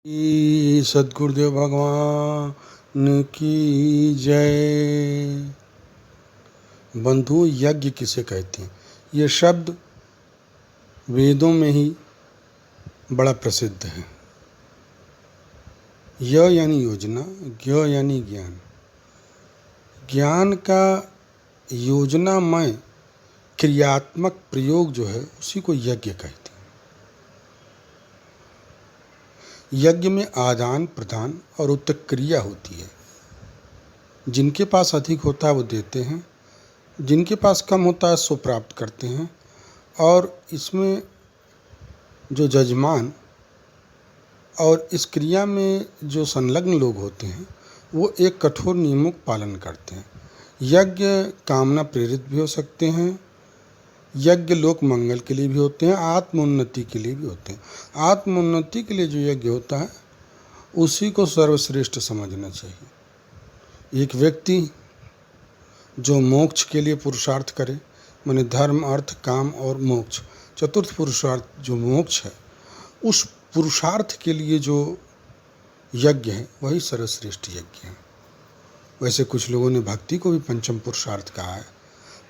सद्गुरुदेव भगवान की जय। बंधु, यज्ञ किसे कहते हैं? ये शब्द वेदों में ही बड़ा प्रसिद्ध है। य यानी योजना, ज्ञ यानी ज्ञान। ज्ञान का योजनामय क्रियात्मक प्रयोग जो है उसी को यज्ञ कहते हैं। यज्ञ में आदान प्रदान और उत्तक्रिया होती है। जिनके पास अधिक होता है वो देते हैं, जिनके पास कम होता है सो प्राप्त करते हैं। और इसमें जो जजमान और इस क्रिया में जो संलग्न लोग होते हैं वो एक कठोर नियमों का पालन करते हैं। यज्ञ कामना प्रेरित भी हो सकते हैं, यज्ञ लोक मंगल के लिए भी होते हैं, आत्मोन्नति के लिए भी होते हैं। आत्मोन्नति के लिए जो यज्ञ होता है उसी को सर्वश्रेष्ठ समझना चाहिए। एक व्यक्ति जो मोक्ष के लिए पुरुषार्थ करे, माने धर्म अर्थ काम और मोक्ष, चतुर्थ पुरुषार्थ जो मोक्ष है, उस पुरुषार्थ के लिए जो यज्ञ है वही सर्वश्रेष्ठ यज्ञ है। वैसे कुछ लोगों ने भक्ति को भी पंचम पुरुषार्थ कहा है,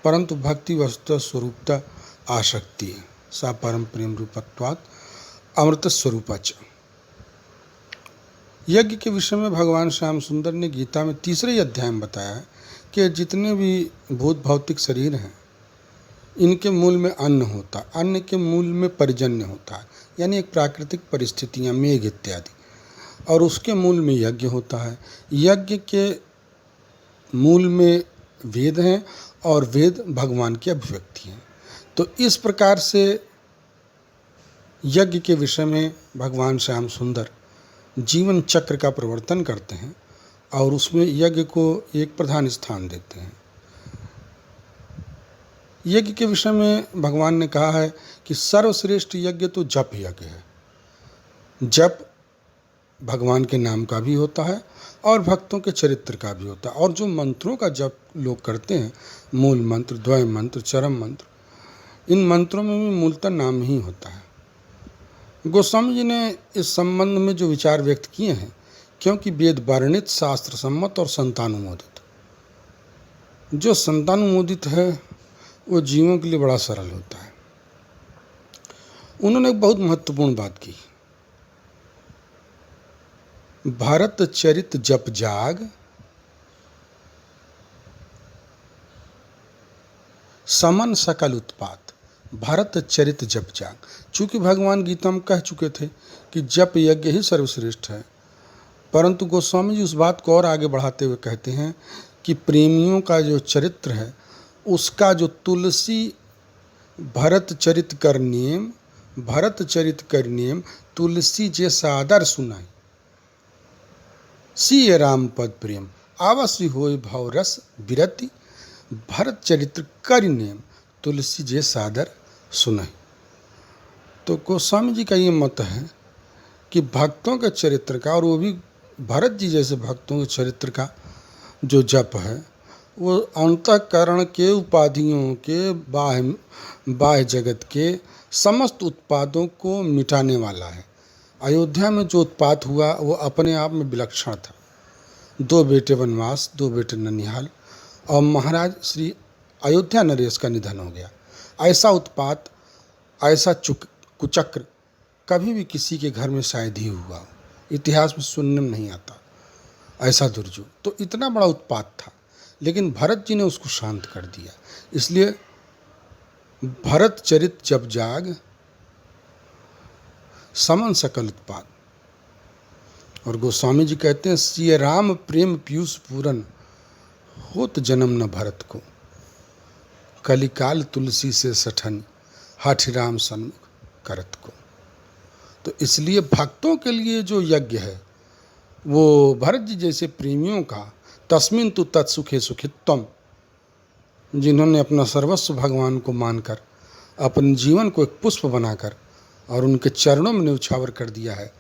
परंतु भक्ति वस्तुतः स्वरूपता आसक्ति है। सा परम प्रेम रूपत्वात् अमृत स्वरूपच। यज्ञ के विषय में भगवान श्याम सुंदर ने गीता में 3 अध्याय में बताया है कि जितने भी भूत भौतिक शरीर हैं इनके मूल में अन्न होता है, अन्न के मूल में पर्जन्य होता है, यानी एक प्राकृतिक परिस्थितियाँ, मेघ इत्यादि, और उसके मूल में यज्ञ होता है। यज्ञ के मूल में वेद हैं और वेद भगवान की अभिव्यक्ति हैं। तो इस प्रकार से यज्ञ के विषय में भगवान श्याम सुंदर जीवन चक्र का प्रवर्तन करते हैं और उसमें यज्ञ को एक प्रधान स्थान देते हैं। यज्ञ के विषय में भगवान ने कहा है कि सर्वश्रेष्ठ यज्ञ तो जप यज्ञ है। जप भगवान के नाम का भी होता है और भक्तों के चरित्र का भी होता है। और जो मंत्रों का जप लोग करते हैं, मूल मंत्र, द्वय मंत्र, चरम मंत्र, इन मंत्रों में भी मूलतः नाम ही होता है। गोस्वामी जी ने इस संबंध में जो विचार व्यक्त किए हैं, क्योंकि वेद वर्णित, शास्त्र सम्मत और संतानुमोदित, जो संतानुमोदित है वो जीवों के लिए बड़ा सरल होता है। उन्होंने एक बहुत महत्वपूर्ण बात की, भरत चरित जप जाग समन सकल उत्पात। भरत चरित जप जाग, चूँकि भगवान गीता में कह चुके थे कि जप यज्ञ ही सर्वश्रेष्ठ है, परंतु गोस्वामी जी उस बात को और आगे बढ़ाते हुए कहते हैं कि प्रेमियों का जो चरित्र है उसका जो तुलसी भरत चरित कर नियम, भरत चरित कर नियम तुलसी जे सादर सुनाई, सिय राम पद प्रेम आवश्य होय भव रस विरति, भरत चरित्र कर नियम तुलसी जे सादर सुनाई। तो गोस्वामी जी का ये मत है कि भक्तों के चरित्र का, और वो भी भरत जी जैसे भक्तों के चरित्र का जो जप है वो अंतःकरण के उपाधियों के, बाह्य जगत के समस्त उत्पादों को मिटाने वाला है। अयोध्या में जो उत्पात हुआ वो अपने आप में विलक्षण था। 2 बेटे वनवास, 2 बेटे ननिहाल और महाराज श्री अयोध्या नरेश का निधन हो गया। ऐसा उत्पात, ऐसा कुचक्र कभी भी किसी के घर में शायद ही हुआ, इतिहास में सुनने में नहीं आता ऐसा दुर्योग। तो इतना बड़ा उत्पात था, लेकिन भरत जी ने उसको शांत कर दिया। इसलिए भरत चरित जप जाग समन सकल उत्पाद। और गोस्वामी जी कहते हैं, सिय राम प्रेम पीयूष पूरन होत जन्म न भरत को, कलिकाल तुलसी से सठन हठ राम सन्मुख करत को। तो इसलिए भक्तों के लिए जो यज्ञ है वो भरत जी जैसे प्रेमियों का, तस्मिन तु तत्सुखे सुखित्वम, जिन्होंने अपना सर्वस्व भगवान को मानकर अपने जीवन को एक पुष्प बनाकर और उनके चरणों में न्यौछावर कर दिया है,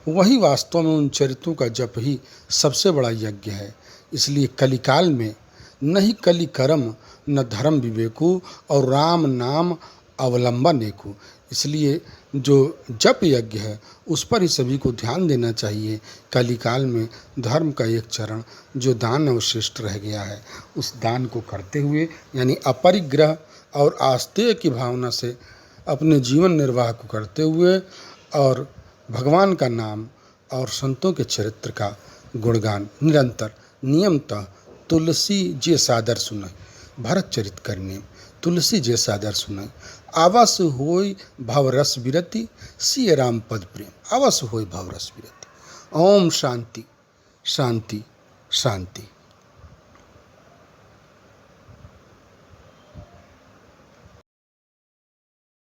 वही वास्तव में उन चरित्रों का जप ही सबसे बड़ा यज्ञ है। इसलिए कलिकाल में नहीं कलि कर्म न धर्म विवेकु और राम नाम अवलंबन एकु, इसलिए जो जप यज्ञ है उस पर ही सभी को ध्यान देना चाहिए। कलिकाल में धर्म का एक चरण जो दान अवशिष्ट रह गया है, उस दान को करते हुए यानी अपरिग्रह और आस्तेय की भावना से अपने जीवन निर्वाह को करते हुए और भगवान का नाम और संतों के चरित्र का गुणगान निरंतर नियमतः तुलसी जे सादर सुनय, भरत चरित करने तुलसी जे सादर सुनय, अवश्य होय भवरस विरति, सिय राम पद प्रेम, अवश्य होय भवरस विरति। ओम शांति शांति शांति।